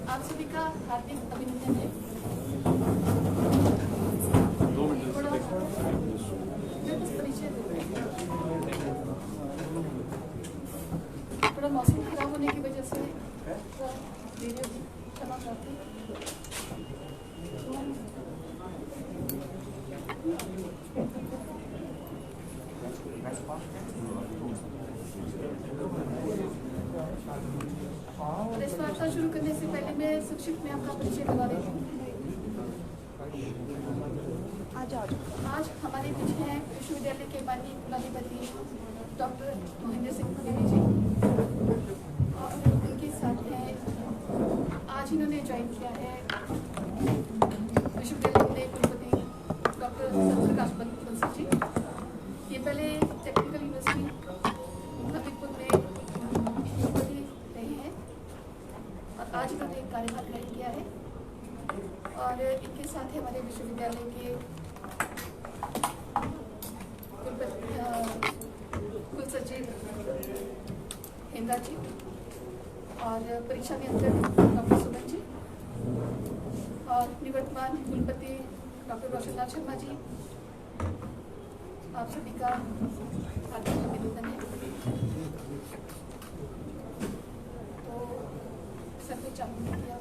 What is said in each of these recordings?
आप सभी का हार्दिक अभिनंदन है। थोड़ा मौसम खराब होने की वजह से क्षमा करती हूँ। इस वार्ता शुरू करने से पहले मैं संक्षिप्त में आपका परिचय करवा देती हूँ। आज हमारे बीच हैं विश्वविद्यालय के माननीय कुलाधिपति डॉक्टर महेंद्र सिंह द्विवेदी जी, और उनके साथ हैं आज इन्होंने ज्वाइन किया है विश्वविद्यालय के कुलपति डॉक्टर सत्यप्रकाश बंसी जी। ये पहले टेक्निकल यूनिवर्सिटी हबीबपुर में कुलपति रहे हैं और आज इन्होंने कार्यभार ग्रहण किया है। और इनके साथ है हमारे विश्वविद्यालय के कुल सचिव हेमरा जी और परीक्षा नियंत्रक डॉक्टर सुमन जी और निवर्तमान कुलपति डॉक्टर रोशनलाल शर्मा जी। आप सभी का हार्दिक अभिनंदन है। तो सर पे चालू किया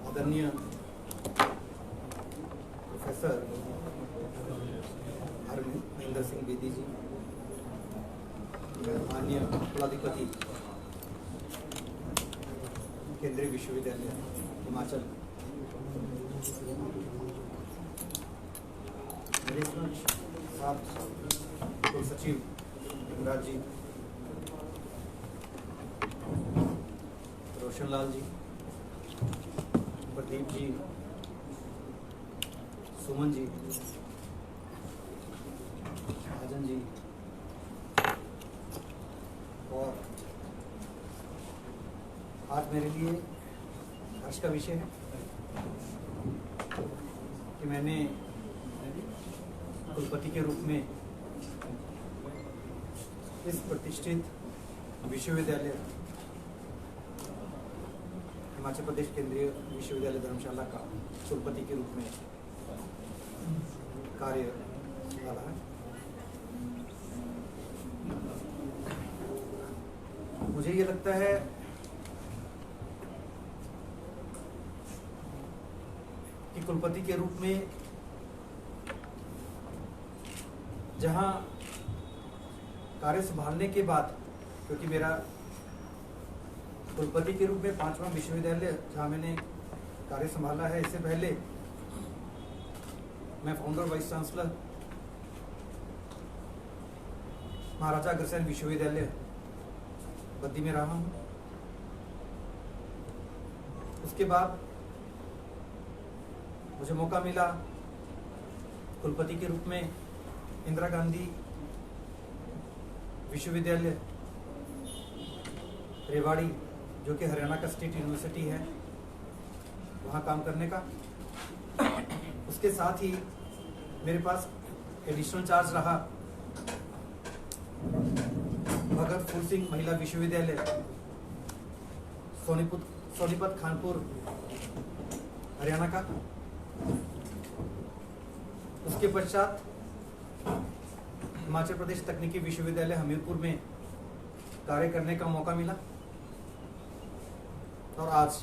आदरणीय प्रोफेसर महेंद्र सिंह द्विवेदी जी, माननीय कुलाधिपति केंद्रीय विश्वविद्यालय हिमाचल, मेरे साथ कुल सचिव हेमराज जी, रोशनलाल जी, प्रदीप जी, सुमन जी, राजन जी, और आज मेरे लिए हर्ष का विषय है कि मैंने कुलपति के रूप में इस प्रतिष्ठित विश्वविद्यालय हिमाचल प्रदेश केंद्रीय विश्वविद्यालय धर्मशाला का कुलपति के रूप में कार्य संभाला है। मुझे ये लगता है कि कुलपति के रूप में जहां कार्य संभालने के बाद, क्योंकि मेरा कुलपति के रूप में 5वां विश्वविद्यालय जहाँ मैंने कार्य संभाला है, इससे पहले मैं founder vice chancellor Maharaja Agrasen विश्वविद्यालय बद्दी में रहा हूँ। उसके बाद मुझे मौका मिला कुलपति के रूप में इंदिरा गांधी विश्वविद्यालय रेवाड़ी, जो कि हरियाणा का स्टेट यूनिवर्सिटी है, वहाँ काम करने का। उसके साथ ही मेरे पास एडिशनल चार्ज रहा भगत फूल सिंह महिला विश्वविद्यालय सोनीपत खानपुर हरियाणा का। उसके पश्चात हिमाचल प्रदेश तकनीकी विश्वविद्यालय हमीरपुर में कार्य करने का मौका मिला और आज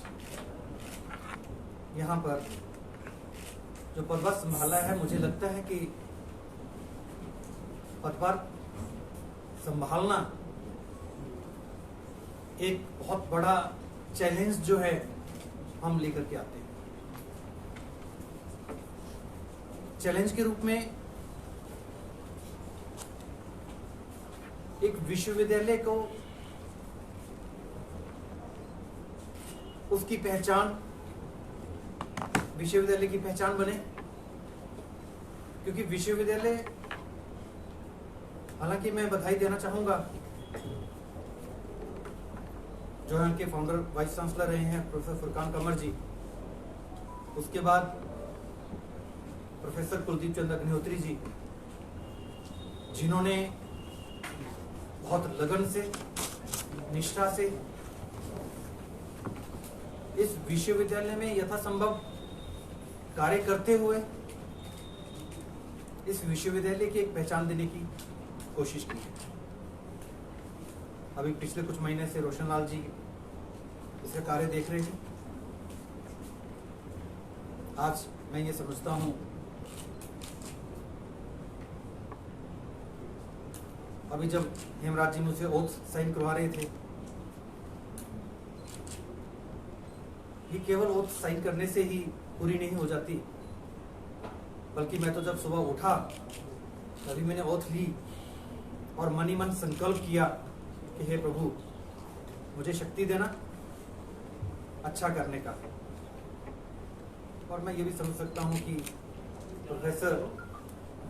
यहाँ पर जो पदभार संभाला है, मुझे लगता है कि पदभार संभालना एक बहुत बड़ा चैलेंज जो है हम लेकर के आते हैं। चैलेंज के रूप में एक विश्वविद्यालय को उसकी पहचान, विश्वविद्यालय की पहचान बने, क्योंकि विश्वविद्यालय, हालांकि मैं बधाई देना चाहूंगा जो है उनके फाउंडर वाइस चांसलर रहे हैं प्रोफेसर फुरकान कमर जी, उसके बाद प्रोफेसर कुलदीप चंद्र अग्निहोत्री जी, जिन्होंने बहुत लगन से, निष्ठा से इस विश्वविद्यालय में यथासंभव कार्य करते हुए इस विश्वविद्यालय की एक पहचान देने की कोशिश की है। अभी पिछले कुछ महीने से रोशन लाल जी इसका कार्य देख रहे थे। आज मैं ये समझता हूं, अभी जब हेमराज जी मुझसे ओथ साइन करवा रहे थे, ये केवल ओथ साइन करने से ही पूरी नहीं हो जाती, बल्कि मैं तो जब सुबह उठा तभी मैंने ओथ ली और मन ही मन संकल्प किया कि हे प्रभु, मुझे शक्ति देना अच्छा करने का। और मैं ये भी समझ सकता हूँ कि प्रोफेसर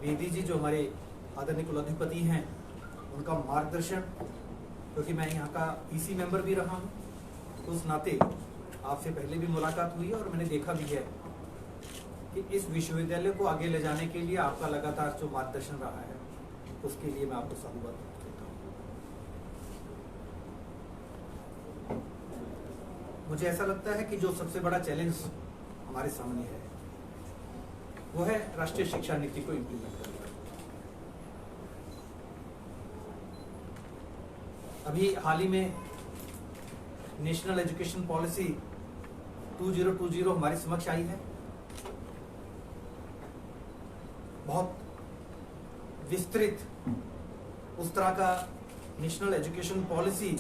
बेदी जी जो हमारे आदरणीय कुलाधिपति हैं, उनका मार्गदर्शन, क्योंकि मैं यहाँ का ईसी मेंबर भी रहा हूँ, तो उस नाते आपसे पहले भी मुलाकात हुई है और मैंने देखा भी है कि इस विश्वविद्यालय को आगे ले जाने के लिए आपका लगातार जो मार्गदर्शन रहा है, उसके लिए मैं आपको साधुवाद देता हूँ। मुझे ऐसा लगता है कि जो सबसे बड़ा चैलेंज हमारे सामने है वो है राष्ट्रीय शिक्षा नीति को इम्प्लीमेंट करना। अभी हाल ही में नेशनल एजुकेशन पॉलिसी 2020 हमारे समक्ष आई है। बहुत विस्तृत उस तरह का नेशनल एजुकेशन पॉलिसी,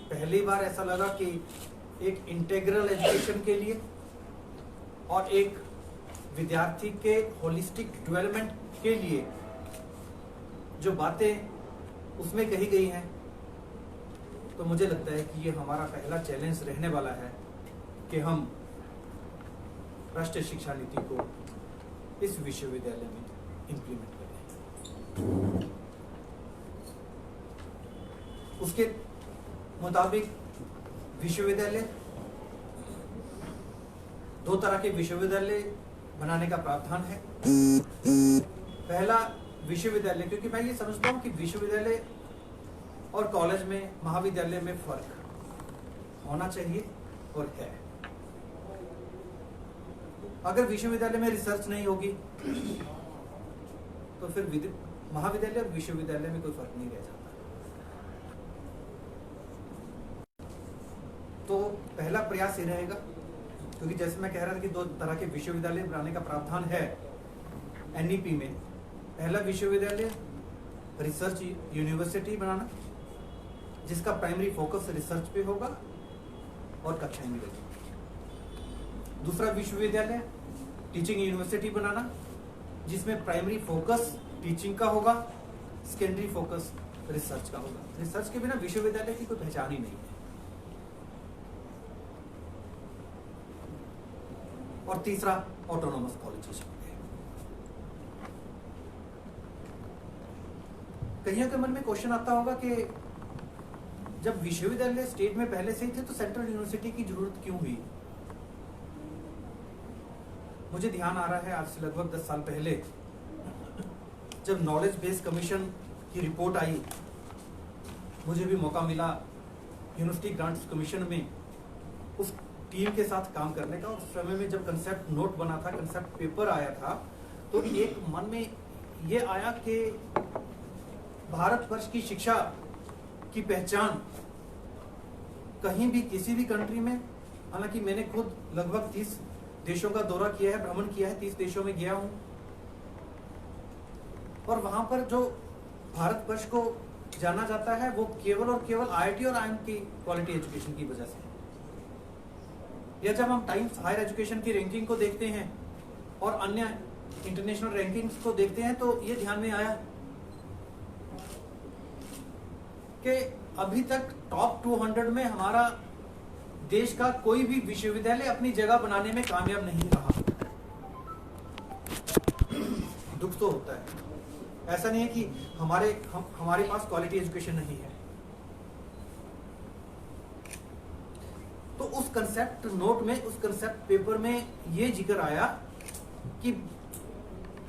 पहली बार ऐसा लगा कि एक इंटेग्रल एजुकेशन के लिए और एक विद्यार्थी के होलिस्टिक डेवलपमेंट के लिए जो बातें उसमें कही गई हैं, तो मुझे लगता है कि ये हमारा पहला चैलेंज रहने वाला है कि हम राष्ट्रीय शिक्षा नीति को इस विश्वविद्यालय में इम्प्लीमेंट करें। उसके मुताबिक विश्वविद्यालय, दो तरह के विश्वविद्यालय बनाने का प्रावधान है। पहला विश्वविद्यालय, क्योंकि मैं ये समझता हूँ कि विश्वविद्यालय और कॉलेज में, महाविद्यालय में फर्क होना चाहिए और है। अगर विश्वविद्यालय में रिसर्च नहीं होगी तो फिर महाविद्यालय और विश्वविद्यालय में कोई फर्क नहीं रह जाता। तो पहला प्रयास ये रहेगा, क्योंकि जैसे मैं कह रहा था कि दो तरह के विश्वविद्यालय बनाने का प्रावधान है एनईपी में। पहला विश्वविद्यालय रिसर्च यूनिवर्सिटी बनाना, जिसका प्राइमरी फोकस रिसर्च पे होगा और कक्षाएं मिलेगी। दूसरा विश्वविद्यालय टीचिंग यूनिवर्सिटी बनाना, जिसमें प्राइमरी फोकस टीचिंग का होगा, सेकेंडरी फोकस रिसर्च का होगा। रिसर्च के बिना विश्वविद्यालय की कोई पहचान ही नहीं है। और तीसरा ऑटोनोमस कॉलेजेस। कईयों के मन में क्वेश्चन आता होगा कि जब विश्वविद्यालय स्टेट में पहले से ही थे तो सेंट्रल यूनिवर्सिटी की जरूरत क्यों हुई। मुझे ध्यान आ रहा है आज से लगभग 10 साल पहले जब नॉलेज बेस्ड कमीशन की रिपोर्ट आई, मुझे भी मौका मिला यूनिवर्सिटी ग्रांट्स कमीशन में उस टीम के साथ काम करने का। और उस समय में जब कंसेप्ट नोट बना था, कंसेप्ट पेपर आया था, तो एक मन में ये आया कि भारतवर्ष की शिक्षा की पहचान कहीं भी किसी भी कंट्री में, हालांकि मैंने खुद लगभग 30 देशों का दौरा किया है, भ्रमण किया है, 30 देशों में गया हूं, और वहां पर जो भारतवर्ष को जाना जाता है वो केवल और केवल IIT और IIM की क्वालिटी एजुकेशन की वजह से। या जब हम टाइम्स हायर एजुकेशन की रैंकिंग को देखते हैं और अन्य इंटरनेशनल रैंकिंग्स को देखते हैं, तो ये ध्यान में आया कि अभी तक टॉप 200 में हमारा देश का कोई भी विश्वविद्यालय अपनी जगह बनाने में कामयाब नहीं रहा। दुख तो होता है, ऐसा नहीं है कि हमारे पास क्वालिटी एजुकेशन नहीं है। तो उस कंसेप्ट नोट में, उस कंसेप्ट पेपर में ये जिक्र आया कि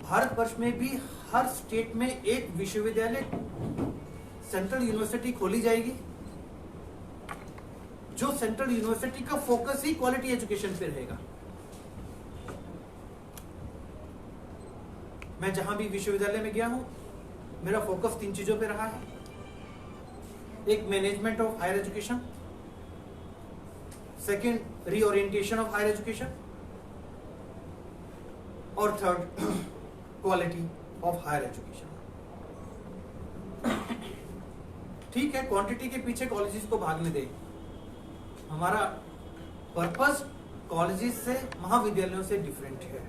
भारतवर्ष में भी हर स्टेट में एक विश्वविद्यालय, सेंट्रल यूनिवर्सिटी खोली जाएगी, जो सेंट्रल यूनिवर्सिटी का फोकस ही क्वालिटी एजुकेशन पे रहेगा। मैं जहां भी विश्वविद्यालय में गया हूं, मेरा फोकस 3 चीजों पे रहा है। एक, management of higher education, second, reorientation of higher education, और third, quality of higher education. ठीक है, क्वांटिटी के पीछे कॉलेजेस को भागने दे, हमारा पर्पस कॉलेजेस से, महाविद्यालयों से डिफरेंट है।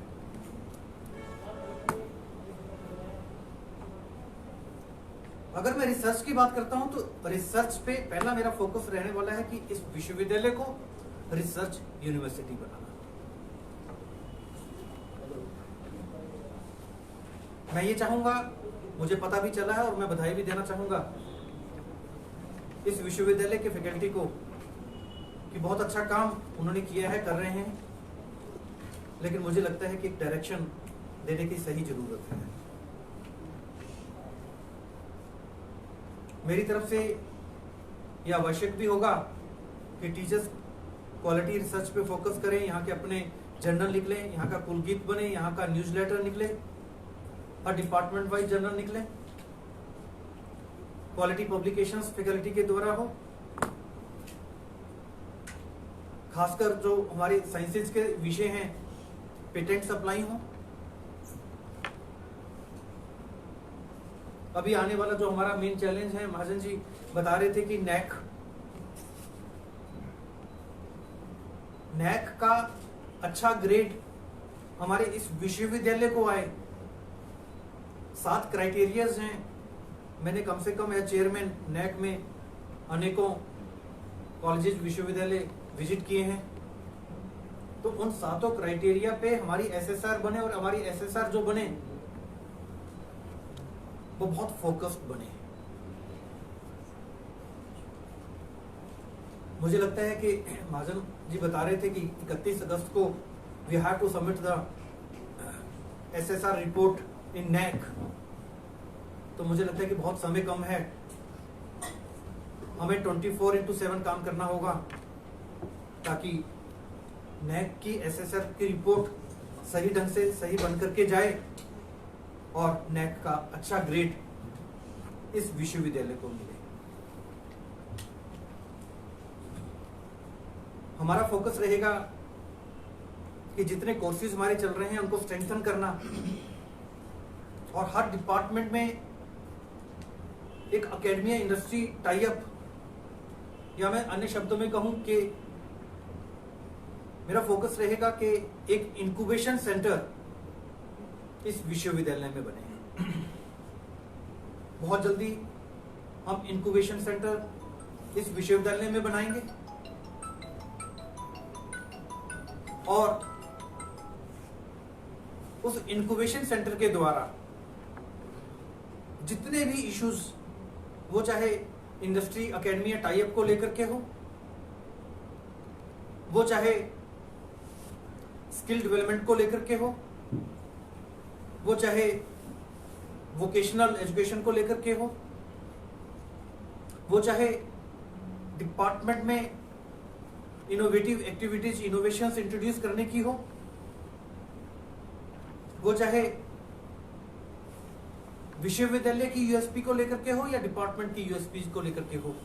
अगर मैं रिसर्च की बात करता हूं तो रिसर्च पे पहला मेरा फोकस रहने वाला है कि इस विश्वविद्यालय को रिसर्च यूनिवर्सिटी बनाना। मैं ये चाहूंगा, मुझे पता भी चला है और मैं बधाई भी देना चाहूंगा इस विश्वविद्यालय के फैकल्टी को कि बहुत अच्छा काम उन्होंने किया है, कर रहे हैं, लेकिन मुझे लगता है कि एक डायरेक्शन देने की सही जरूरत है। मेरी तरफ से यह आवश्यक भी होगा कि टीचर्स क्वालिटी रिसर्च पे फोकस करें, यहाँ के अपने जर्नल निकले, यहाँ का कुलगीत बने, यहाँ का न्यूज़लेटर निकले, और डिपार्टमेंट वाइज जर्नल निकले, क्वालिटी पब्लिकेशंस फैकल्टी के द्वारा हो, खासकर जो हमारे साइंसेज के विषय हैं, पेटेंट सप्लाई हो। अभी आने वाला जो हमारा मेन चैलेंज है, महाजन जी बता रहे थे कि नैक का अच्छा ग्रेड हमारे इस विश्वविद्यालय को आए। 7 क्राइटेरियाज हैं। मैंने कम से कम एज चेयरमैन नैक में अनेकों कॉलेजेस, विश्वविद्यालय विजिट किए हैं, तो उन 7 क्राइटेरिया पे हमारी एसएसआर बने, और हमारी एसएसआर जो बने वो बहुत फोकस्ड बने। मुझे लगता है कि महाजन जी बता रहे थे कि 31 अगस्त को we have to submit the SSR report in NAAC, तो मुझे लगता है कि बहुत समय कम है, हमें 24/7 काम करना होगा ताकि नैक की एसएसआर की रिपोर्ट सही ढंग से सही बन करके जाए और नैक का अच्छा ग्रेड इस विश्वविद्यालय को मिले। हमारा फोकस रहेगा कि जितने कोर्सेज हमारे चल रहे हैं उनको स्ट्रेंथन करना, और हर डिपार्टमेंट में एक एकेडमिया इंडस्ट्री टाई अप, या मैं अन्य शब्दों में कहूं कि मेरा फोकस रहेगा कि एक इंक्यूबेशन सेंटर इस विश्वविद्यालय में बने। बहुत जल्दी हम इंक्यूबेशन सेंटर इस विश्वविद्यालय में बनाएंगे, और उस इंक्यूबेशन सेंटर के द्वारा जितने भी इश्यूज, वो चाहे इंडस्ट्री एकेडमिया टाई अप को लेकर के हो, वो चाहे स्किल डेवलपमेंट को लेकर के हो, वो चाहे वोकेशनल एजुकेशन को लेकर के हो, वो चाहे डिपार्टमेंट में इनोवेटिव एक्टिविटीज, इनोवेशंस इंट्रोड्यूस करने की हो, वो चाहे विश्वविद्यालय की यूएसपी को लेकर के हो या डिपार्टमेंट की यूएसपी को लेकर के हो,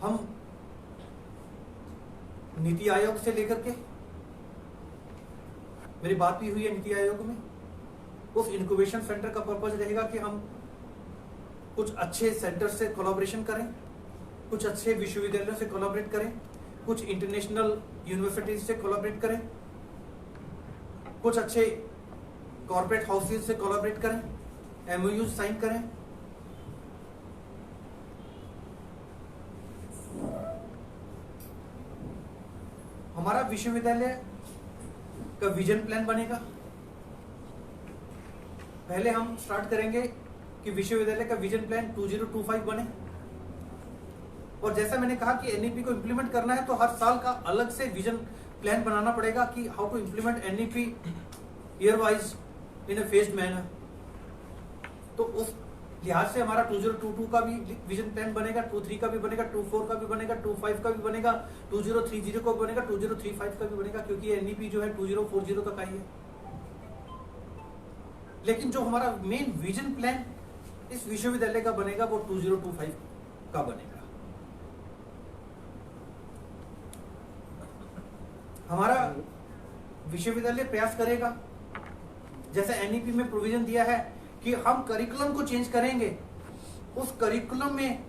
हम नीति आयोग से लेकर के, मेरी बात भी हुई है नीति आयोग में, उस इनक्यूबेशन सेंटर का पर्पज रहेगा कि हम कुछ अच्छे सेंटर से कोलैबोरेशन करें, कुछ अच्छे विश्वविद्यालयों से कोलैबोरेट करें, कुछ इंटरनेशनल यूनिवर्सिटीज से कोलैबोरेट करें, कुछ अच्छे कॉर्पोरेट हाउसेज से कोलैबोरेट करें, एमओयू साइन करें। हमारा विश्वविद्यालय का विजन प्लान बनेगा। पहले हम स्टार्ट करेंगे कि विश्वविद्यालय का विजन प्लान 2025 बने, और जैसा मैंने कहा कि एनईपी को इंप्लीमेंट करना है तो हर साल का अलग से विजन प्लान बनाना पड़ेगा कि how to implement NEP year wise in a phased manner. तो उस लिहाज से हमारा 2022 का भी विजन प्लान बनेगा, 23 का भी बनेगा, 24 का भी बनेगा, 25 का भी बनेगा, 2030 का भी बनेगा, 2035 का भी बनेगा, क्योंकि एनईपी जो है 2040 तक आई है। लेकिन जो हमारा मेन विजन प्लान इस विश्वविद्यालय का बनेगा वो 2025 का बनेगा। हमारा विश्वविद्यालय प्रयास करेगा, जैसे एनईपी में प्रोविजन दिया है कि हम करिकुलम को चेंज करेंगे। उस करिकुलम में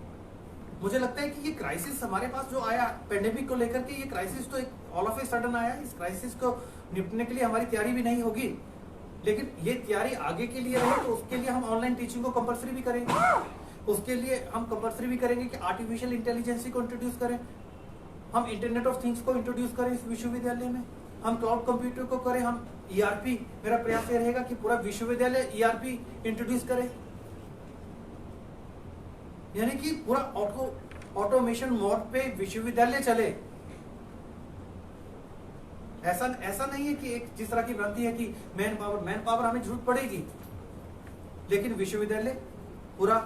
मुझे लगता है कि ये क्राइसिस हमारे पास जो आया पेंडेमिक को लेकर के, ये क्राइसिस तो एक ऑल ऑफ ए सडन आया। इस क्राइसिस को निपटने के लिए हमारी तैयारी भी नहीं होगी, लेकिन ये तैयारी आगे के लिए रहे तो उसके लिए हम ऑनलाइन टीचिंग को कंपलसरी भी करेंगे। उसके लिए हम कंपलसरी भी करेंगे कि आर्टिफिशियल इंटेलिजेंस को इंट्रोड्यूस करें, हम इंटरनेट ऑफ थिंग्स को इंट्रोड्यूस करें इस विश्वविद्यालय में, हम क्लाउड कंप्यूटर को करें, हम ईआरपी, मेरा प्रयास ये रहेगा कि पूरा विश्वविद्यालय ईआरपी इंट्रोड्यूस करे, यानी कि पूरा ऑटोमेशन मोड पे विश्वविद्यालय चले। ऐसा नहीं है कि एक जिस तरह की भ्रांति है कि मैन पावर हमें जरूरत पड़ेगी, लेकिन विश्वविद्यालय पूरा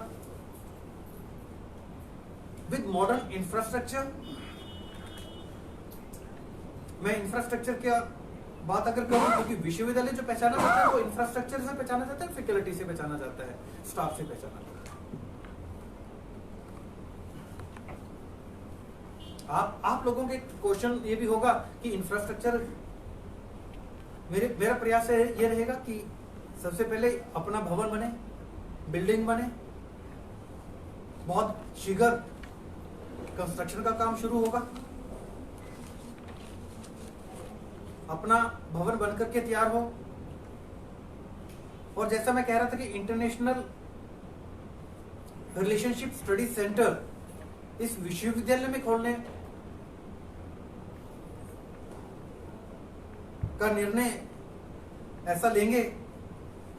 विद मॉडर्न इंफ्रास्ट्रक्चर। मैं इंफ्रास्ट्रक्चर की बात अगर करूं, क्योंकि विश्वविद्यालय जो पहचाना जाता है वो इंफ्रास्ट्रक्चर से पहचाना जाता है, फैकल्टी से पहचाना जाता है, स्टाफ से पहचाना जाता है। आप लोगों के क्वेश्चन ये भी होगा कि इंफ्रास्ट्रक्चर, मेरा प्रयास ये रहेगा कि सबसे पहले अपना भवन बने, बिल्डिंग बने, बहुत शीघ्र कंस्ट्रक्शन का काम शुरू होगा, अपना भवन बनकर के तैयार हो। और जैसा मैं कह रहा था कि इंटरनेशनल रिलेशनशिप स्टडी सेंटर इस विश्वविद्यालय में खोलने का निर्णय ऐसा लेंगे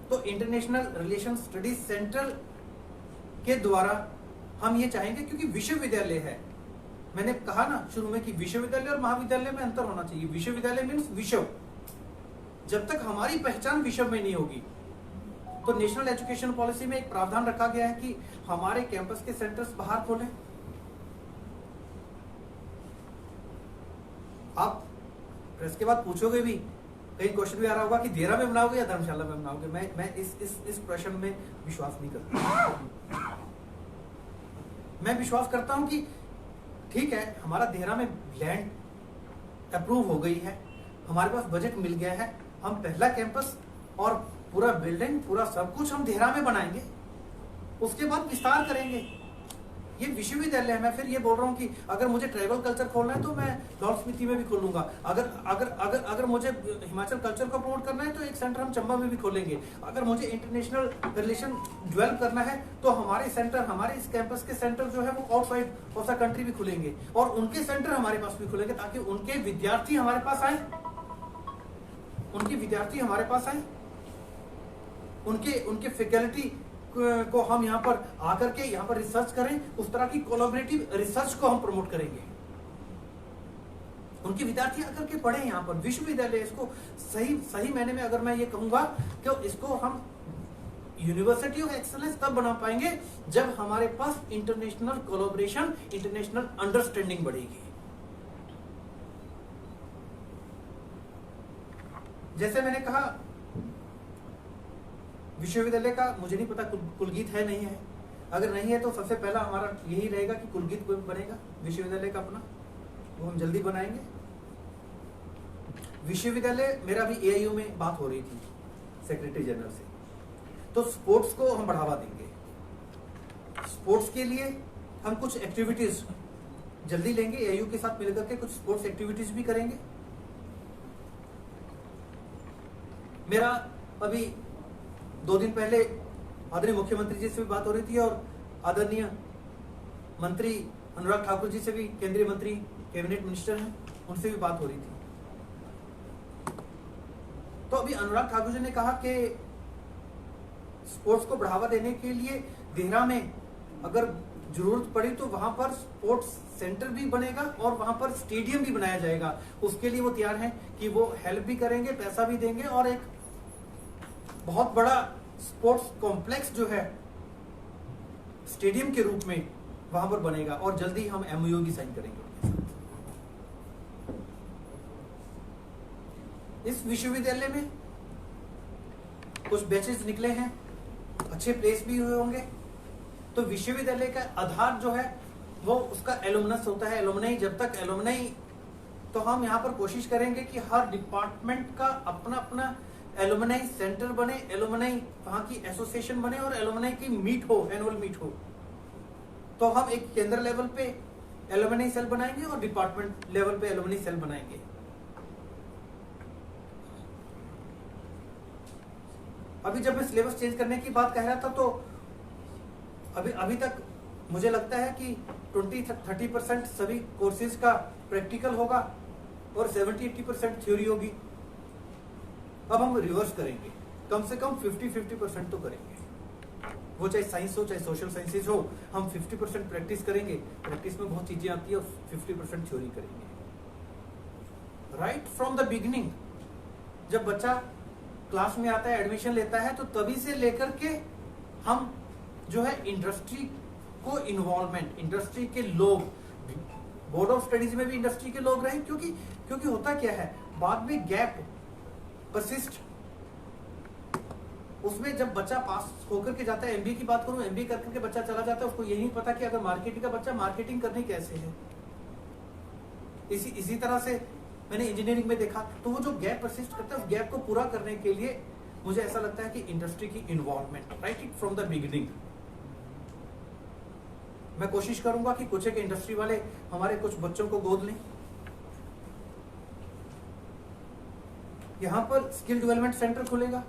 तो इंटरनेशनल रिलेशन स्टडी सेंटर के द्वारा हम ये चाहेंगे, क्योंकि विश्वविद्यालय है। मैंने कहा ना शुरू में कि विश्वविद्यालय और महाविद्यालय में अंतर होना चाहिए। विश्वविद्यालय मीन्स विश्व। जब तक हमारी पहचान विश्व में नहीं होगी, तो नेशनल एजुकेशन पॉलिसी में एक प्रावधान रखा गया है कि हमारे कैंपस के सेंटर्स बाहर खोलें। आप प्रेस के बाद पूछोगे भी, कई क्वेश्चन भी आ रहा होगा कि देहरा में बनाओगे या धर्मशाला में बनाओगे। मैं इस प्रश्न में विश्वास नहीं करता। मैं विश्वास करता हूं कि ठीक है, हमारा देहरा में लैंड अप्रूव हो गई है, हमारे पास बजट मिल गया है, हम पहला कैंपस और पूरा बिल्डिंग, पूरा सब कुछ हम देहरा में बनाएंगे, उसके बाद विस्तार करेंगे। ये विश्वविद्यालय है। मैं फिर ये बोल रहा हूँ कि अगर मुझे ट्राइबल कल्चर खोलना है तो मैं लाहौल स्पीति में भी खोलूंगा। अगर अगर अगर अगर मुझे हिमाचल कल्चर को प्रमोट करना है तो एक सेंटर हम चंबा में भी खोलेंगे। अगर मुझे इंटरनेशनल रिलेशन डेवलप करना है तो हमारे सेंटर, हमारे इस कैंपस के सेंटर जो है वो आउटसाइड ऑफ द कंट्री भी खुलेंगे, और उनके सेंटर हमारे पास भी खुलेंगे, ताकि उनके विद्यार्थी हमारे पास आए, उनके फैकल्टी को हम यहाँ पर आकर के यहाँ पर रिसर्च करें। उस तरह की कोलैबोरेटिव रिसर्च को हम प्रमोट करेंगे। उनके विद्यार्थी आकर के पढ़े यहाँ पर। विश्वविद्यालय इसको सही मायने में अगर मैं ये कहूंगा कि इसको हम यूनिवर्सिटी ऑफ एक्सेलेंस तब बना पाएंगे जब हमारे पास इंटरनेशनल कोलैबोरेशन, इंटरनेशनल अंडरस्टैंडिंग बढ़ेगी। जैसे मैंने कहा, विश्वविद्यालय का मुझे नहीं पता कुलगीत है नहीं है, अगर नहीं है तो सबसे पहला हमारा यही रहेगा कि कुलगीत बनेगा विश्वविद्यालय का अपना, वो हम जल्दी बनाएंगे। विश्वविद्यालय, मेरा भी एआईयू में बात हो रही थी सेक्रेटरी जनरल से, तो स्पोर्ट्स को हम बढ़ावा देंगे। स्पोर्ट्स के लिए हम कुछ एक्टिविटीज जल्दी लेंगे, एआईयू के साथ मिलकर के कुछ स्पोर्ट्स एक्टिविटीज भी करेंगे। मेरा अभी 2 दिन पहले आदरणीय मुख्यमंत्री जी से भी बात हो रही थी और आदरणीय मंत्री अनुराग ठाकुर जी से भी, केंद्रीय मंत्री, कैबिनेट मिनिस्टर हैं, उनसे भी बात हो रही थी। तो अभी अनुराग ठाकुर जी ने कहा कि स्पोर्ट्स को बढ़ावा देने के लिए देहरा में अगर जरूरत पड़ी तो वहां पर स्पोर्ट्स सेंटर भी बनेगा और वहां पर स्टेडियम भी बनाया जाएगा। उसके लिए वो तैयार हैं कि वो हेल्प भी करेंगे, पैसा भी देंगे और एक बहुत बड़ा स्पोर्ट्स कॉम्प्लेक्स जो है स्टेडियम के रूप में वहां पर बनेगा और जल्दी हम एमओयू भी साइन करेंगे उनके साथ। इस विश्वविद्यालय में कुछ बैचेस निकले हैं, अच्छे प्लेस भी हुए होंगे। तो विश्वविद्यालय का आधार जो है वो उसका एलुमनस होता है, एलुमनाई। जब तक एलुमनाई, तो हम यहाँ पर कोशिश करेंगे कि हर डिपार्टमेंट का अपना अपना एलुमनाई सेंटर बने, एलुमनाई वहाँ की एसोसिएशन बने और एलुमनाई की मीट हो, एनुअल मीट हो। तो हम एक केंद्र लेवल पे एलुमनाई सेल बनाएंगे और डिपार्टमेंट लेवल पे एलुमनाई सेल बनाएंगे। अभी जब मैं सिलेबस चेंज करने की बात कह रहा था तो अभी तक मुझे लगता है कि 20-30% सभी कोर्सेज का प्रैक्टिकल होगा और 70-80% थ्योरी होगी। अब हम रिवर्स करेंगे, कम से कम 50-50% तो करेंगे। वो चाहे साइंस हो चाहे सोशल साइंसेज हो, हम 50% प्रैक्टिस करेंगे। प्रैक्टिस में बहुत चीजें आती है और 50% थ्योरी करेंगे। राइट फ्रॉम द बिगिनिंग, जब बच्चा क्लास में आता है, एडमिशन लेता है, तो तभी से लेकर के हम जो है इंडस्ट्री को इन्वॉल्वमेंट, इंडस्ट्री के लोग, बोर्ड ऑफ स्टडीज में भी इंडस्ट्री के लोग रहे, क्योंकि होता क्या है, बाद में गैप परसिस्ट। उसमें जब बच्चा पास होकर के जाता है, एमबीए की बात करूं, एमबीए करके बच्चा चला जाता है, उसको यही नहीं पता कि अगर मार्केटिंग का बच्चा मार्केटिंग करनी कैसे है। इसी तरह से मैंने इंजीनियरिंग में देखा, तो वो जो गैप परसिस्ट करता है, उस गैप को पूरा करने के लिए मुझे ऐसा लगता है कि इंडस्ट्री की involvement, right it from the beginning. मैं कोशिश करूंगा कि कुछ एक इंडस्ट्री वाले हमारे कुछ बच्चों को गोद लें। यहां पर स्किल डेवलपमेंट सेंटर खुलेगा,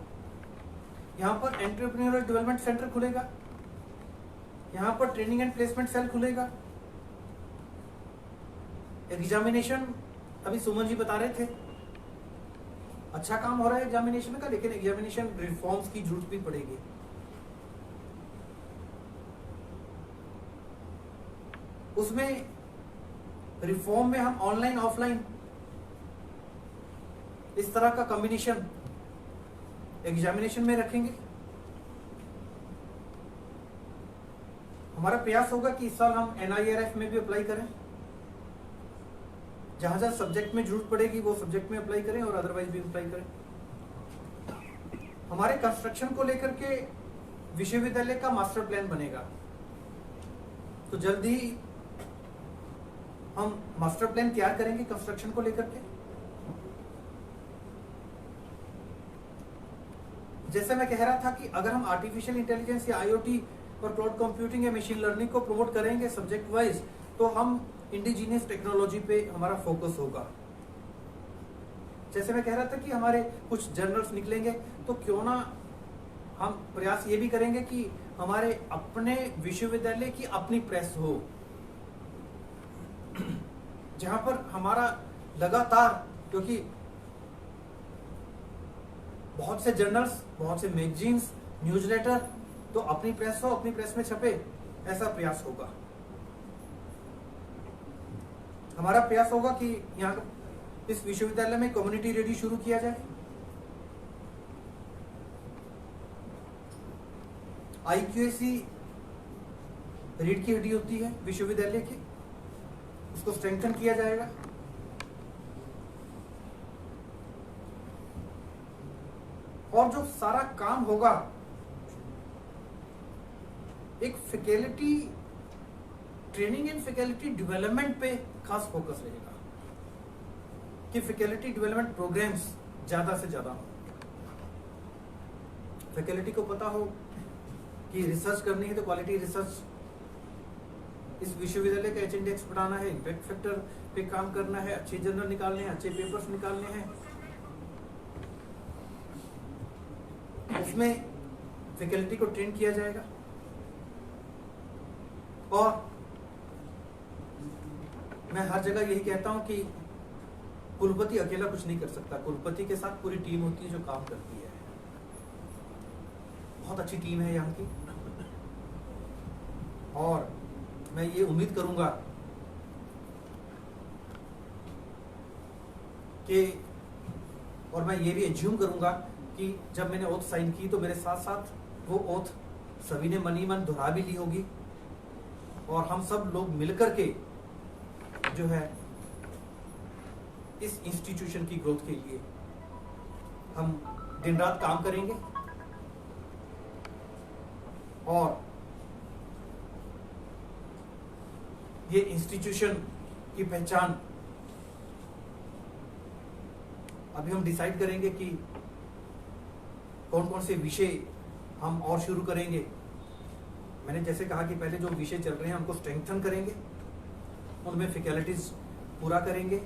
यहां पर एंटरप्रेन्योरल डेवलपमेंट सेंटर खुलेगा, यहां पर ट्रेनिंग एंड प्लेसमेंट सेल खुलेगा। एग्जामिनेशन, अभी सुमन जी बता रहे थे, अच्छा काम हो रहा है एग्जामिनेशन का, लेकिन एग्जामिनेशन रिफॉर्म्स की जरूरत भी पड़ेगी। उसमें रिफॉर्म में हम ऑनलाइन ऑफलाइन इस तरह का कॉम्बिनेशन एग्जामिनेशन में रखेंगे। हमारा प्रयास होगा कि इस साल हम NIRF में भी अप्लाई करें, जहां जहां सब्जेक्ट में जरूरत पड़ेगी वो सब्जेक्ट में अप्लाई करें और अदरवाइज भी अप्लाई करें। हमारे कंस्ट्रक्शन को लेकर के विश्वविद्यालय का मास्टर प्लान बनेगा, तो जल्दी ही हम मास्टर प्लान तैयार करेंगे कंस्ट्रक्शन को लेकर के। जैसे मैं कह रहा था कि अगर हम आर्टिफिशियल इंटेलिजेंस या IoT और क्लाउड कंप्यूटिंग या मशीन लर्निंग को प्रमोट करेंगे सब्जेक्ट वाइज, तो हम इंडिजीनियस टेक्नोलॉजी पे हमारा फोकस होगा। जैसे मैं कह रहा था कि हमारे कुछ जर्नल्स निकलेंगे, तो क्यों ना हम प्रयास ये भी करेंगे कि हमारे अपने विश्वविद्यालय की अपनी प्रेस हो, जहां पर हमारा लगातार, क्योंकि बहुत से जर्नल्स, बहुत से मैगजीन्स, न्यूज़लेटर, तो अपनी प्रेस हो, अपनी प्रेस में छपे, ऐसा प्रयास होगा। हमारा प्रयास होगा कि यहाँ इस विश्वविद्यालय में कम्युनिटी रेडियो शुरू किया जाए। IQAC रीढ़ की हड्डी होती है विश्वविद्यालय की, उसको स्ट्रेंथन किया जाएगा। और जो सारा काम होगा एक faculty training and faculty development पे खास फोकस रहेगा कि फैकल्टी डेवलपमेंट प्रोग्राम्स ज्यादा से ज्यादा हो। फैकल्टी को पता हो कि रिसर्च करनी है तो क्वालिटी रिसर्च, इस विश्वविद्यालय का H-इंडेक्स बढ़ाना है, इम्पैक्ट फैक्टर पे काम करना है, अच्छे जर्नल निकालने हैं, अच्छे पेपर्स निकालने हैं। उसमें फैकल्टी को ट्रेन किया जाएगा। और मैं हर जगह यही कहता हूं कि कुलपति अकेला कुछ नहीं कर सकता, कुलपति के साथ पूरी टीम होती है जो काम करती है। बहुत अच्छी टीम है यहाँ की, और मैं ये उम्मीद करूंगा कि, और मैं ये भी एज्यूम करूंगा कि जब मैंने ओथ साइन की तो मेरे साथ साथ वो ओथ सभी ने मनी मन दोहरा भी ली होगी, और हम सब लोग मिलकर के जो है इस इंस्टीट्यूशन की ग्रोथ के लिए हम दिन रात काम करेंगे। और ये इंस्टीट्यूशन की पहचान अभी हम डिसाइड करेंगे कि कौन कौन से विषय हम और शुरू करेंगे। मैंने जैसे कहा कि पहले जो विषय चल रहे हैं उनको स्ट्रेंथन करेंगे, उनमें फैकल्टीज पूरा करेंगे,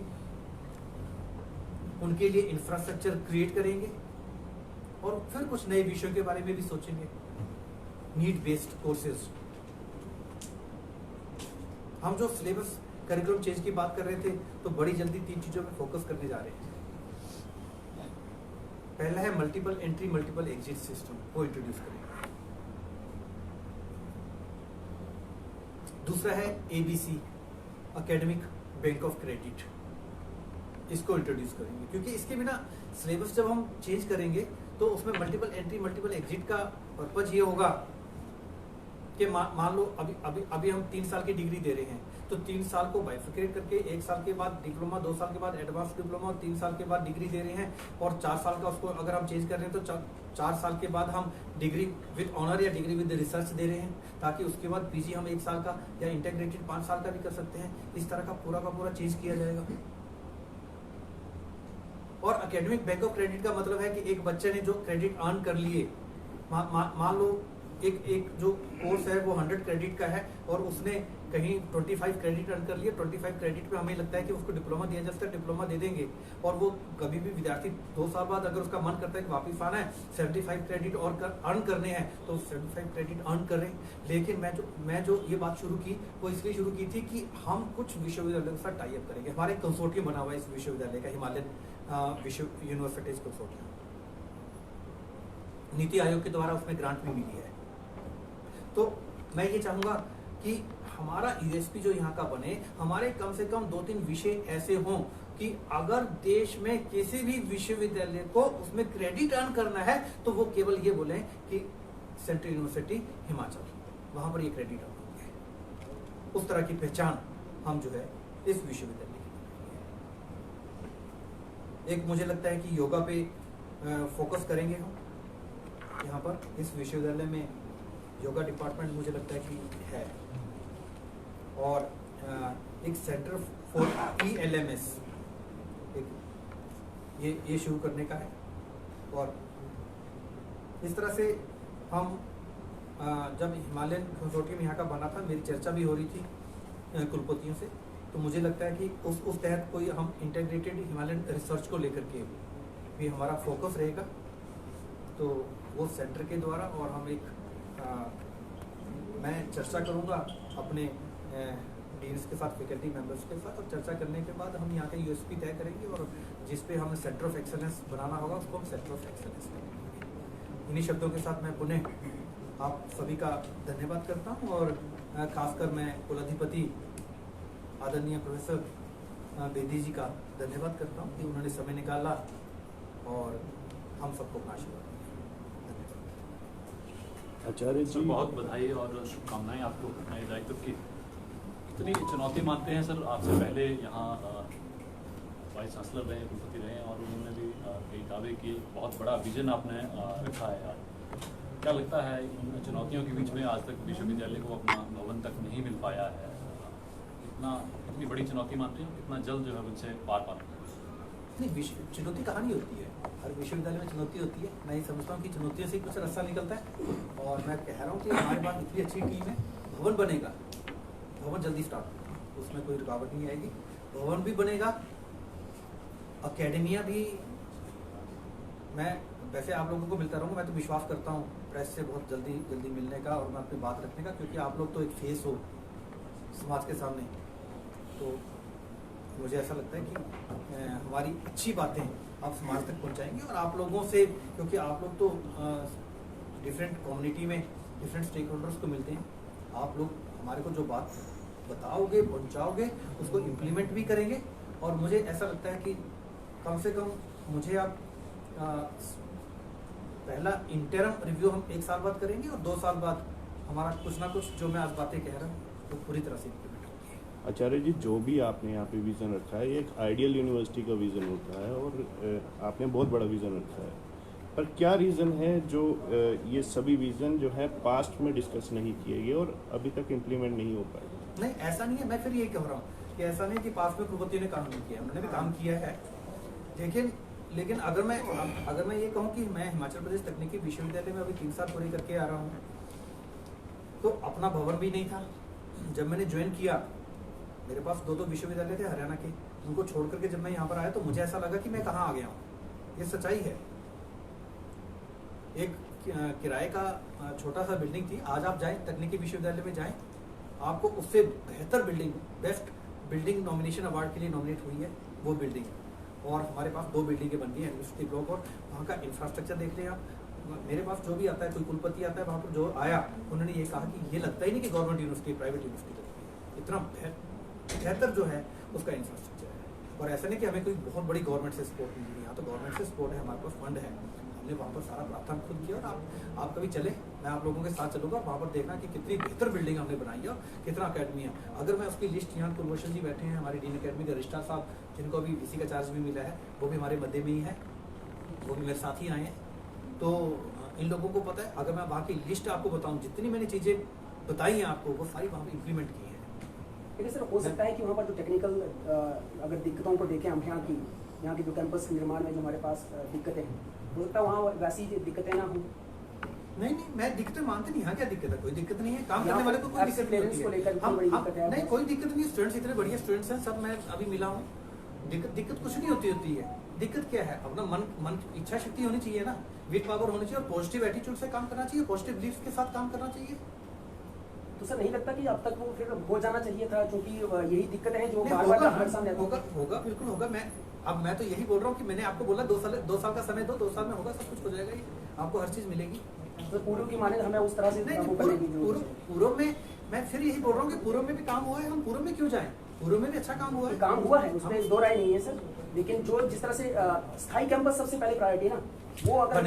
उनके लिए इंफ्रास्ट्रक्चर क्रिएट करेंगे, और फिर कुछ नए विषयों के बारे में भी सोचेंगे। नीड बेस्ड कोर्सेज, हम जो सिलेबस करिकुलम चेंज की बात कर रहे थे तो बड़ी जल्दी 3 चीजों पे फोकस करने जा रहे हैं। पहला है multiple entry multiple exit system को इंट्रोड्यूस करेंगे। दूसरा है ABC academic bank of credit, इसको इंट्रोड्यूस करेंगे, क्योंकि इसके बिना सिलेबस जब हम चेंज करेंगे तो उसमें मल्टीपल एंट्री मल्टीपल एग्जिट का पर्पज ये होगा कि मान लो अभी हम 3 साल की डिग्री दे रहे हैं, तो 3 साल को बाइफिकेट करके 1 साल के बाद डिप्लोमा, 2 साल के बाद एडवांस डिप्लोमा, और 3 साल के बाद डिग्री दे रहे हैं, और 4 साल का उसको अगर हम चेंज कर रहे हैं तो 4 साल के बाद हम डिग्री विद ऑनर या डिग्री विद रिसर्च दे रहे हैं, ताकि उसके बाद PG हम 1 साल का या इंटीग्रेटेड 5 साल का भी कर सकते हैं। इस तरह का पूरा चेंज किया जाएगा। और एकेडमिक बैंक ऑफ क्रेडिट का मतलब है कि एक बच्चे ने जो क्रेडिट अर्न कर लिए, मान लो एक जो कोर्स है वो 100 क्रेडिट का है और उसने कहीं 25 क्रेडिट अर्न कर लिए, 25 क्रेडिट पे हमें लगता है कि उसको डिप्लोमा दिया जा सकता है, डिप्लोमा दे देंगे। और वो कभी भी विद्यार्थी 2 साल बाद अगर उसका मन करता है कि वापस आना है, 75 क्रेडिट और अर्न करने हैं, तो 75 क्रेडिट अर्न करें। लेकिन मैं जो ये बात शुरू की वो इसलिए शुरू की थी कि हम कुछ विश्वविद्यालयों के साथ टाई अप करेंगे। हमारे कंसोर्टियम बना हुआ है इस विश्वविद्यालय का, हिमालयन विश्व यूनिवर्सिटीज कंसोर्टियम, नीति आयोग के द्वारा उसमें ग्रांट भी मिली है। तो मैं ये चाहूंगा कि हमारा USP जो यहाँ का बने, हमारे कम से कम 2-3 विषय ऐसे हों कि अगर देश में किसी भी विश्वविद्यालय को उसमें क्रेडिट अर्न करना है तो वो केवल ये बोले कि सेंट्रल यूनिवर्सिटी हिमाचल, वहां पर ये क्रेडिट अर्न होंगे। उस तरह की पहचान हम जो है इस विश्वविद्यालय की। एक मुझे लगता है कि योगा पे फोकस करेंगे हम यहाँ पर इस विश्वविद्यालय में। योगा डिपार्टमेंट मुझे लगता है कि है, और एक सेंटर फॉर ELMS ये शुरू करने का है। और इस तरह से हम जब हिमालयन कंसोर्टियम यहाँ का बना था, मेरी चर्चा भी हो रही थी कुलपतियों से, तो मुझे लगता है कि उस तहत कोई हम इंटीग्रेटेड हिमालयन रिसर्च को लेकर के भी हमारा फोकस रहेगा। तो वो सेंटर के द्वारा, और हम एक मैं चर्चा करूंगा अपने डीन्स के साथ, फैकल्टी मेंबर्स के साथ, और चर्चा करने के बाद हम यहाँ का USP तय करेंगे, और जिस पे हमें सेंटर ऑफ एक्सेलेंस बनाना होगा उसको हम सेंटर ऑफ एक्सेलेंस करेंगे। इन्हीं शब्दों के साथ मैं पुनः आप सभी का धन्यवाद करता हूँ, और खासकर मैं कुलाधिपति आदरणीय प्रोफेसर बेदी जी का धन्यवाद करता हूँ कि उन्होंने समय निकाला और हम सबको अपना आशीर्वाद दिया। धन्यवाद। आचार्य सर जी, बहुत बधाई और शुभकामनाएं आपको नए दायित्व की। कितनी चुनौती मानते हैं सर? आपसे पहले यहाँ वाइस चांसलर रहे, कुलपति रहे और उन्होंने भी कई दावे किए, बहुत बड़ा विजन आपने रखा है। क्या लगता है इन चुनौतियों के बीच में आज तक विश्वविद्यालय को अपना भवन तक नहीं मिल पाया है, इतनी बड़ी चुनौती मानते हैं, कितना जल्द जो है उनसे पार पाना? नहीं, चुनौती कहानी होती है, हर विश्वविद्यालय में चुनौती होती है। मैं ये समझता हूँ कि चुनौतियों से ही कुछ रास्ता निकलता है, और मैं कह रहा हूँ कि हमारे पास इतनी अच्छी टीम है, भवन बनेगा, भवन जल्दी स्टार्ट होगा, उसमें कोई रुकावट नहीं आएगी। भवन भी बनेगा, अकेडमिया भी। मैं वैसे आप लोगों को मिलता रहूँगा, मैं तो विश्वास करता हूँ प्रेस से बहुत जल्दी मिलने का और मैं अपनी बात रखने का, क्योंकि आप लोग तो एक फेस हो समाज के सामने। तो मुझे ऐसा लगता है कि हमारी अच्छी बातें आप समाज तक पहुंचाएंगे, और आप लोगों से, क्योंकि आप लोग तो डिफरेंट कम्युनिटी में डिफरेंट स्टेक होल्डर्स को मिलते हैं, आप लोग हमारे को जो बात बताओगे, पहुंचाओगे, उसको इम्प्लीमेंट भी करेंगे। और मुझे ऐसा लगता है कि कम से कम मुझे आप पहला इंटरम रिव्यू हम 1 साल बाद करेंगे, और 2 साल बाद हमारा कुछ ना कुछ जो मैं आज बातें कह रहा हूँ वो पूरी तरह से इम्प्लीमेंट होगी। आचार्य जी, जो भी आपने यहाँ पे विज़न रखा है, ये एक आइडियल यूनिवर्सिटी का विज़न होता है और आपने बहुत बड़ा विज़न रखा है, पर क्या रीज़न है जो ये सभी विज़न जो है पास्ट में डिस्कस नहीं किए गए और अभी तक इम्प्लीमेंट नहीं हो पाए? नहीं, ऐसा नहीं है, मैं फिर यही कह रहा हूँ कि ऐसा नहीं कि पास में कुलपति ने काम नहीं किया, उन्होंने भी काम किया है। लेकिन अगर मैं ये कहूँ कि मैं हिमाचल प्रदेश तकनीकी विश्वविद्यालय में अभी 3 साल पूरी करके आ रहा हूँ, तो अपना भवन भी नहीं था। जब मैंने ज्वाइन किया, मेरे पास 2 विश्वविद्यालय थे हरियाणा के, उनको छोड़ करके जब मैं यहाँ पर आया तो मुझे ऐसा लगा कि मैं कहाँ आ गया हूँ। ये सच्चाई है। एक किराए का छोटा सा बिल्डिंग थी, आज आप जाएं तकनीकी विश्वविद्यालय में जाएं, आपको उससे बेहतर building, best building nomination award के लिए नॉमिनेट हुई है वो बिल्डिंग। और हमारे पास 2 बिल्डिंगें बन गई हैं, यूनिवर्सिटी ब्लॉक, और वहाँ का इंफ्रास्ट्रक्चर देख लें आप। मेरे पास जो भी आता है, कोई कुलपति आता है, वहाँ पर जो आया उन्होंने ये कहा कि ये लगता ही नहीं कि गवर्नमेंट यूनिवर्सिटी प्राइवेट यूनिवर्सिटी, इतना बेहतर जो है उसका इंफ्रास्ट्रक्चर है। और ऐसा नहीं कि हमें कोई बहुत बड़ी गवर्नमेंट से सपोर्ट मिल रही है, यहाँ तो गवर्नमेंट से सपोर्ट है, हमारे पास फंड है, हमने वहाँ पर सारा प्रावधान खुद किया। और आप कभी चले, मैं आप लोगों के साथ चलूंगा, वहाँ पर देखना कि कितनी बेहतर बिल्डिंग हमने बनाई है और कितना अकेडमी है। अगर मैं उसकी लिस्ट, यहाँ कुलभूषण जी बैठे हैं, हमारे डीन अकेडमी के रजिस्ट्रार साहब, जिनको अभी इसी का चार्ज भी मिला है, वो भी हमारे मध्य में ही है, वो भी मेरे साथ ही आए हैं। तो इन लोगों को पता है, अगर मैं वहाँ की लिस्ट आपको बताऊँ, जितनी मैंने चीज़ें बताई हैं आपको, वो सारी वहाँ पर इम्प्लीमेंट की है। लेकिन सर, हो सकता है कि वहाँ पर जो टेक्निकल अगर दिक्कतों को देखें हम, यहाँ की जो कैंपस निर्माण में जो हमारे पास दिक्कतें हैं, हो सकता है वहाँ वैसी दिक्कतें ना हो। नहीं, मैं दिक्कतें मानते नहीं, यहाँ क्या दिक्कत है? कोई दिक्कत नहीं है, काम करने वाले को कोई दिक्कत नहीं होती है। नहीं, कोई दिक्कत नहीं है, स्टूडेंट्स इतने बढ़िया स्टूडेंट्स हैं सब, मैं अभी मिला हूँ, दिक्कत कुछ नहीं होती है। दिक्कत क्या है? अपना मन इच्छा शक्ति होनी चाहिए ना, विल पावर होनी चाहिए, और पॉजिटिव एटीट्यूड से काम करना चाहिए, पॉजिटिव बिलीफ के साथ काम करना चाहिए। तो सर, नहीं लगता कि अब तक वो फिर हो जाना चाहिए था, क्योंकि यही दिक्कतें हैं जो बार-बार हमारे सामने होगा, बिल्कुल होगा। मैं तो यही बोल रहा हूँ कि मैंने आपको बोला 2 साल का समय दो, 2 साल में होगा, सब कुछ हो जाएगा, ये आपको हर चीज मिलेगी। तो पूर्व की माने हमें उस तरह से पूर्व में मैं फिर यही बोल रहा हूँ कि पूर्व में भी काम हुआ है, हम पूर्व में क्यों जाएं? पूर्व में भी अच्छा काम हुआ है, उसमें 2 राय नहीं है सर। लेकिन जो जिस तरह से स्थायी कैंपस सबसे पहले प्रायोरिटी ना, वो अगर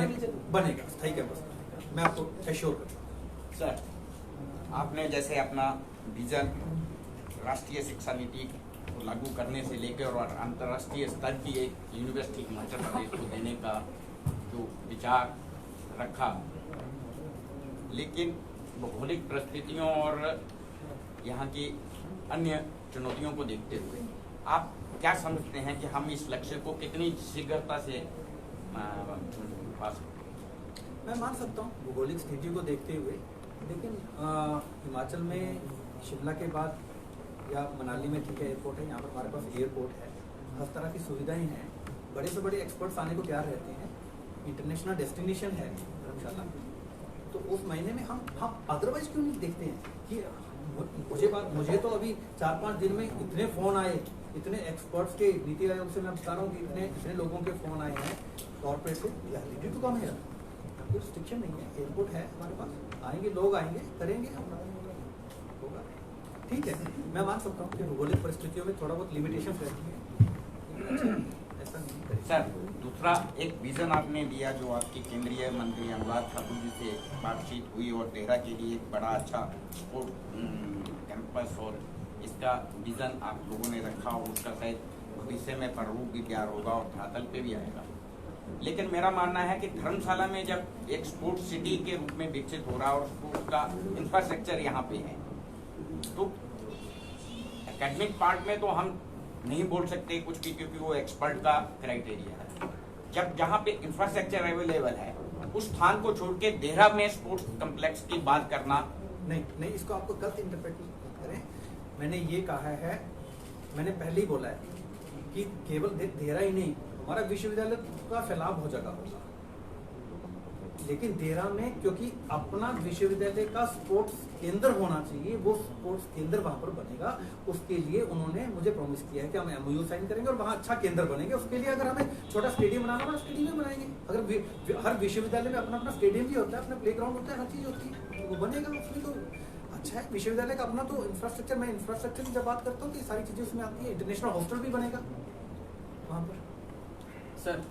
बनेगा स्थायी कैंपस, मैं आपको एश्योर करता हूँ। सर, आपने जैसे अपना विजन राष्ट्रीय शिक्षा नीति को लागू करने से लेकर और अंतर्राष्ट्रीय स्तर की एक यूनिवर्सिटी हिमाचल प्रदेश को देने का जो विचार रखा, लेकिन भौगोलिक परिस्थितियों और यहाँ की अन्य चुनौतियों को देखते हुए आप क्या समझते हैं कि हम इस लक्ष्य को कितनी शीघ्रता से पा सकते? मैं मान सकता हूँ भौगोलिक स्थिति को देखते हुए, लेकिन हिमाचल में शिमला के बाद या मनाली में ठीक है एयरपोर्ट है, यहाँ पर हमारे पास एयरपोर्ट है, हर तरह की सुविधाएं हैं, बड़े से बड़े एक्सपर्ट्स आने को तैयार रहते हैं, इंटरनेशनल डेस्टिनेशन है धर्मशाला। तो उस महीने में हम अदरवाइज क्यों नहीं देखते हैं कि मुझे तो अभी 4-5 दिन में इतने फ़ोन आए, इतने एक्सपर्ट्स के, नीति आयोग से मैं बता रहा हूँ कि इतने लोगों के फ़ोन आए हैं कॉर्पोरेट से, रियलिटी तो कम है, कोई रिस्ट्रिक्शन नहीं है, एयरपोर्ट है हमारे पास, आएंगे लोग, आएंगे करेंगे, होगा, ठीक है। मैं मान सकता हूँ कि भौगोलिक परिस्थितियों में थोड़ा बहुत लिमिटेशन रहती है, लेकिन अच्छा ऐसा नहीं करेंगे। सर, दूसरा एक विजन आपने दिया जो आपकी केंद्रीय मंत्री अनुराग ठाकुर जी से बातचीत हुई और देहरा के लिए एक बड़ा अच्छा स्पोर्ट कैंपस और इसका विजन आप लोगों ने रखा और उसका शायद भविष्य में प्रारूप भी तैयार होगा और धरातल पे भी आएगा। लेकिन मेरा मानना है कि धर्मशाला में जब एक स्पोर्ट्स सिटी के रूप में विकसित हो रहा है और स्पोर्ट्स का इंफ्रास्ट्रक्चर यहाँ पे है, तो एकेडमिक पार्ट में तो हम नहीं बोल सकते कुछ भी क्योंकि वो एक्सपर्ट का क्राइटेरिया है। जब जहाँ पे इंफ्रास्ट्रक्चर अवेलेबल है उस स्थान को छोड़ के देहरा में स्पोर्ट्स कम्प्लेक्स की बात करना नहीं, इसको आपको गलत इंटरप्रेट करें। मैंने ये कहा है, मैंने पहले ही बोला है कि केवल देहरा ही नहीं, हमारा विश्वविद्यालय का फैलाव हो जगह होगा, लेकिन देहरा में क्योंकि अपना विश्वविद्यालय का स्पोर्ट्स केंद्र होना चाहिए, वो स्पोर्ट्स केंद्र वहां पर बनेगा। उसके लिए उन्होंने मुझे प्रॉमिस किया है कि हम MOU साइन करेंगे और वहां अच्छा केंद्र बनेंगे। उसके लिए अगर हमें छोटा स्टेडियम बनाना होगा, स्टेडियम बनाएंगे। अगर हर विश्वविद्यालय में अपना अपना स्टेडियम भी होता है, अपना प्लेग्राउंड होता है, हर चीज होती है, वो बनेगा। उसमें तो अच्छा है, विश्वविद्यालय का अपना तो इंफ्रास्ट्रक्चर, मैं इंफ्रास्ट्रक्चर की जब बात करता हूँ तो सारी चीजें उसमें आती है। इंटरनेशनल हॉस्टल भी बनेगा वहाँ पर। सर,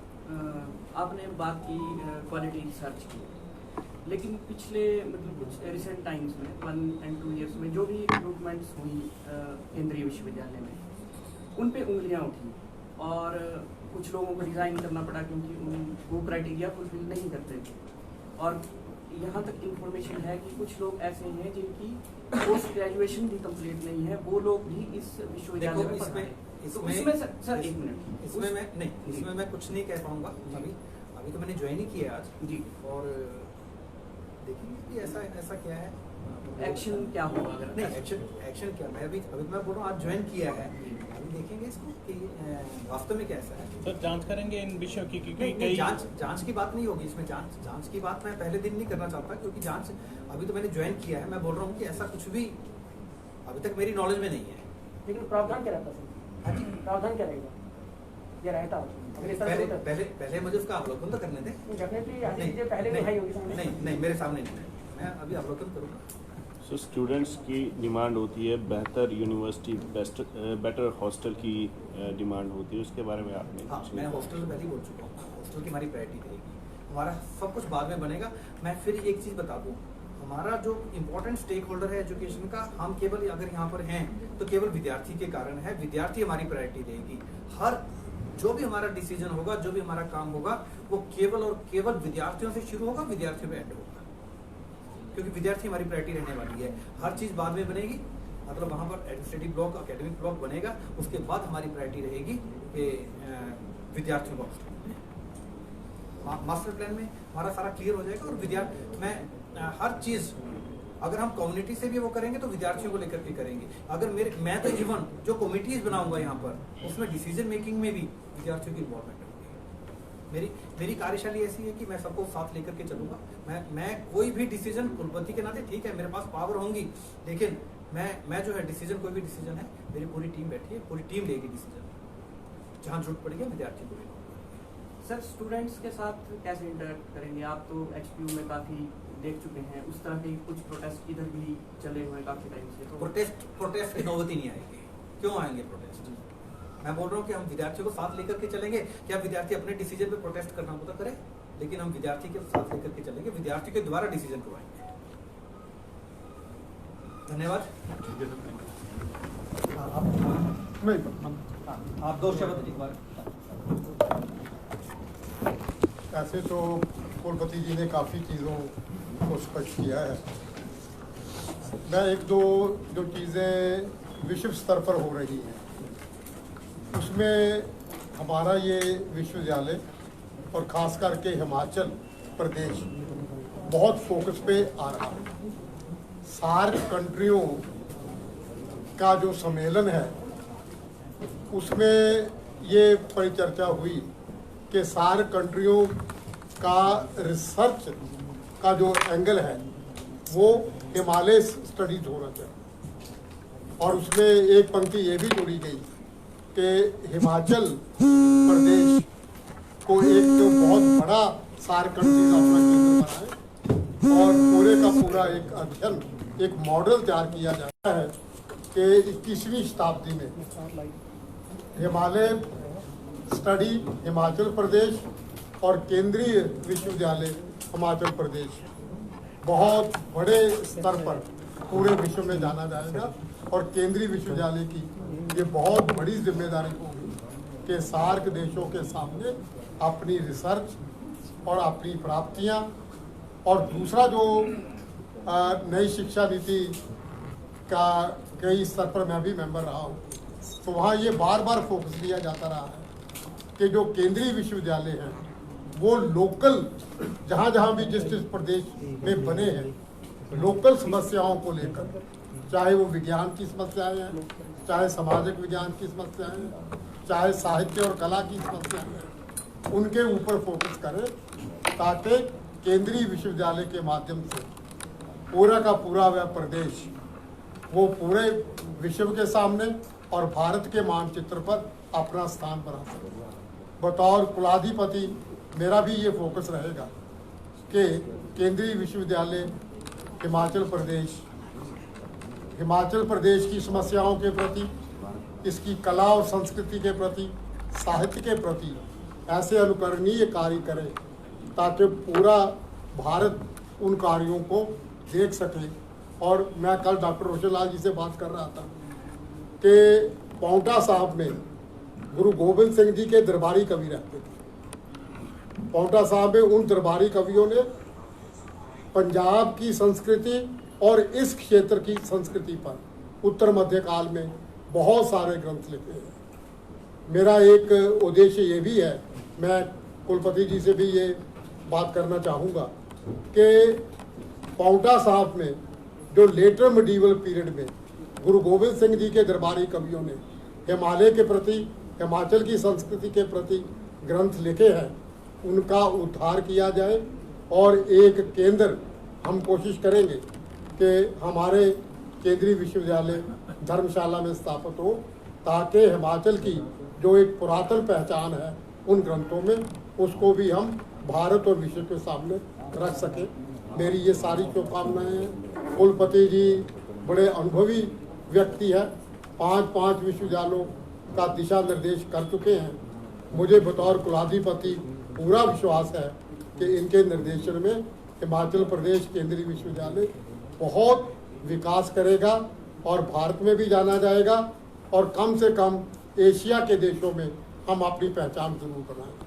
आपने बात की क्वालिटी रिसर्च की, लेकिन पिछले मतलब कुछ रिसेंट टाइम्स में 1 and 2 ईयर्स में जो भी रिक्रूटमेंट्स हुई केंद्रीय विश्वविद्यालय में, उन पे उंगलियां उठी और कुछ लोगों को रिज़ाइन करना पड़ा क्योंकि वो क्राइटेरिया फुलफिल नहीं करते थे। और यहाँ तक इंफॉर्मेशन है कि कुछ लोग ऐसे हैं जिनकी पोस्ट ग्रेजुएशन भी कंप्लीट नहीं है, वो लोग भी इस विश्वविद्यालय में पढ़ रहे हैं। इसमें सर एक मिनट, इसमें मैं नहीं, इसमें मैं कुछ नहीं कह पाऊंगा अभी तो मैंने ज्वाइन ही किया आज जी, और देखेंगे कि ऐसा क्या है, एक्शन क्या होगा अगर नहीं एक्शन क्या, मैं अभी मैं बोल रहा हूँ आज ज्वाइन किया है, अभी देखेंगे इसको कि वास्तव में कैसा है। सर, जांच करेंगे इन विषयों की क्योंकि नहीं, कई जांच की बात नहीं होगी इसमें। जांच की बात मैं पहले दिन नहीं करना चाहता क्योंकि जांच अभी तो मैंने ज्वाइन किया है। मैं बोल रहा हूँ कि ऐसा कुछ भी अभी तक मेरी नॉलेज में नहीं है। लेकिन प्रावधान क्या रहता सर? प्रावधान क्या रहेगा? ये रहता अगर इस तरह से होता है? पहले मुझे उसका अवलोकन तो करने दे। डेफिनेटली ऐसी चीजें पहले भी होगी सामने। नहीं, मेरे सामने नहीं, मैं अभी अवलोकन करूँगा। सो स्टूडेंट्स की डिमांड होती है बेहतर यूनिवर्सिटी, बेटर हॉस्टल की डिमांड होती है, उसके बारे में आपने हाँ, मैं हॉस्टल पहले ही बोल चुका हूँ, हॉस्टल की हमारी प्रायोरिटी रहेगी। हमारा सब कुछ बाद में बनेगा। मैं फिर एक चीज़ बता दूँ, हमारा जो इम्पोर्टेंट स्टेक होल्डर है एजुकेशन का, हम केवल अगर यहाँ पर हैं तो केवल विद्यार्थी के कारण है। विद्यार्थी हमारी प्रायोरिटी रहेगी। हर जो भी हमारा डिसीजन होगा, जो भी हमारा काम होगा, वो केवल और केवल विद्यार्थियों से शुरू होगा, विद्यार्थियों में एंड होगा, क्योंकि विद्यार्थी हमारी प्रायोरिटी रहने वाली है। हर चीज़ बाद में बनेगी, मतलब वहाँ पर एडमिनिस्ट्रेटिव ब्लॉक, एकेडमिक ब्लॉक बनेगा, उसके बाद हमारी प्रायोरिटी रहेगी कि विद्यार्थियों को मास्टर प्लान में हमारा सारा क्लियर हो जाएगा। और मैं हर चीज़ अगर हम कम्युनिटी से भी वो करेंगे तो विद्यार्थियों को लेकर के करेंगे। अगर मैं तो इवन जो कमिटीज बनाऊंगा यहाँ पर, उसमें डिसीजन मेकिंग में भी विद्यार्थियों की इन्वॉल्वमेंट होगी। मेरी कार्यशैली ऐसी है कि मैं सबको साथ लेकर के चलूंगा। मैं कोई भी डिसीजन कुलपति के नाते, ठीक है मेरे पास पावर होंगी, लेकिन मैं जो है डिसीजन, कोई भी डिसीजन है, मेरी पूरी टीम बैठी है, पूरी टीम लेगी डिसीजन, जहाँ जरूरत पड़ेगी विद्यार्थी को। सर, स्टूडेंट्स के साथ कैसे इंटरेक्ट करेंगे? आप तो HPU में काफ़ी देख चुके हैं, उस तरह के कुछ प्रोटेस्ट इधर भी चले हुए हैं काफ़ी टाइम से। तो प्रोटेस्ट की नौबत ही नहीं आएगी। क्यों आएंगे प्रोटेस्ट? मैं बोल रहा हूँ कि हम विद्यार्थियों को साथ लेकर के चलेंगे। क्या विद्यार्थी अपने डिसीजन पे प्रोटेस्ट करना होता करे, लेकिन हम विद्यार्थी के साथ लेकर के चलेंगे, विद्यार्थी के द्वारा डिसीजन करवाएंगे। धन्यवाद। आप 2 शब्द एक बार। ऐसे तो कुलपति जी ने काफ़ी चीज़ों को स्पष्ट किया है। मैं 1-2 जो चीज़ें विश्व स्तर पर हो रही हैं उसमें हमारा ये विश्वविद्यालय और ख़ास करके हिमाचल प्रदेश बहुत फोकस पे आ रहा है। सार्क कंट्रियों का जो सम्मेलन है उसमें ये परिचर्चा हुई कि सार्क कंट्रियों का रिसर्च का जो एंगल है वो हिमालय स्टडीज होना चाहिए। और उसमें एक पंक्ति ये भी जोड़ी गई कि हिमाचल प्रदेश को एक बहुत बड़ा सार्क कंट्रीज अपना केंद्र बनाए और पूरे का पूरा एक अध्ययन, एक मॉडल तैयार किया जाता है कि 21वीं शताब्दी में हिमालय स्टडी हिमाचल प्रदेश और केंद्रीय विश्वविद्यालय हिमाचल प्रदेश बहुत बड़े स्तर पर पूरे विश्व में जाना जाएगा। और केंद्रीय विश्वविद्यालय की ये बहुत बड़ी जिम्मेदारी होगी कि सार्क देशों के सामने अपनी रिसर्च और अपनी प्राप्तियां, और दूसरा जो नई शिक्षा नीति का कई स्तर पर मैं भी मेंबर रहा हूँ, तो वहाँ ये बार बार फोकस दिया जाता रहा है कि जो केंद्रीय विश्वविद्यालय हैं वो लोकल जहाँ जहाँ भी जिस जिस प्रदेश में बने हैं लोकल समस्याओं को लेकर, चाहे वो विज्ञान की समस्याएं हैं, चाहे सामाजिक विज्ञान की समस्याएं हैं, चाहे साहित्य और कला की समस्याएं हैं, उनके ऊपर फोकस करें ताकि केंद्रीय विश्वविद्यालय के माध्यम से पूरा का पूरा वह प्रदेश वो पूरे विश्व के सामने और भारत के मानचित्र पर अपना स्थान बना सके। बतौर कुलाधिपति मेरा भी ये फोकस रहेगा कि केंद्रीय विश्वविद्यालय हिमाचल प्रदेश की समस्याओं के प्रति, इसकी कला और संस्कृति के प्रति, साहित्य के प्रति ऐसे अनुकरणीय कार्य करे ताकि पूरा भारत उन कार्यों को देख सके। और मैं कल डॉक्टर रोशन लाल जी से बात कर रहा था कि पांवटा साहब में गुरु गोबिंद सिंह जी के दरबारी कवि रहते थे। पांवटा साहब में उन दरबारी कवियों ने पंजाब की संस्कृति और इस क्षेत्र की संस्कृति पर उत्तर मध्य काल में बहुत सारे ग्रंथ लिखे हैं। मेरा एक उद्देश्य ये भी है, मैं कुलपति जी से भी ये बात करना चाहूँगा कि पांवटा साहब में जो लेटर मिडीवल पीरियड में गुरु गोबिंद सिंह जी के दरबारी कवियों ने हिमालय के प्रति, हिमाचल की संस्कृति के प्रति ग्रंथ लिखे हैं, उनका उद्धार किया जाए। और एक केंद्र हम कोशिश करेंगे कि हमारे केंद्रीय विश्वविद्यालय धर्मशाला में स्थापित हो ताकि हिमाचल की जो एक पुरातन पहचान है उन ग्रंथों में, उसको भी हम भारत और विश्व के सामने रख सकें। मेरी ये सारी शुभकामनाएं हैं। कुलपति जी बड़े अनुभवी व्यक्ति है, 5 विश्वविद्यालयों का दिशा निर्देश कर चुके हैं। मुझे बतौर कुलाधिपति पूरा विश्वास है कि इनके निर्देशन में हिमाचल प्रदेश केंद्रीय विश्वविद्यालय बहुत विकास करेगा और भारत में भी जाना जाएगा और कम से कम एशिया के देशों में हम अपनी पहचान जरूर बनाएं।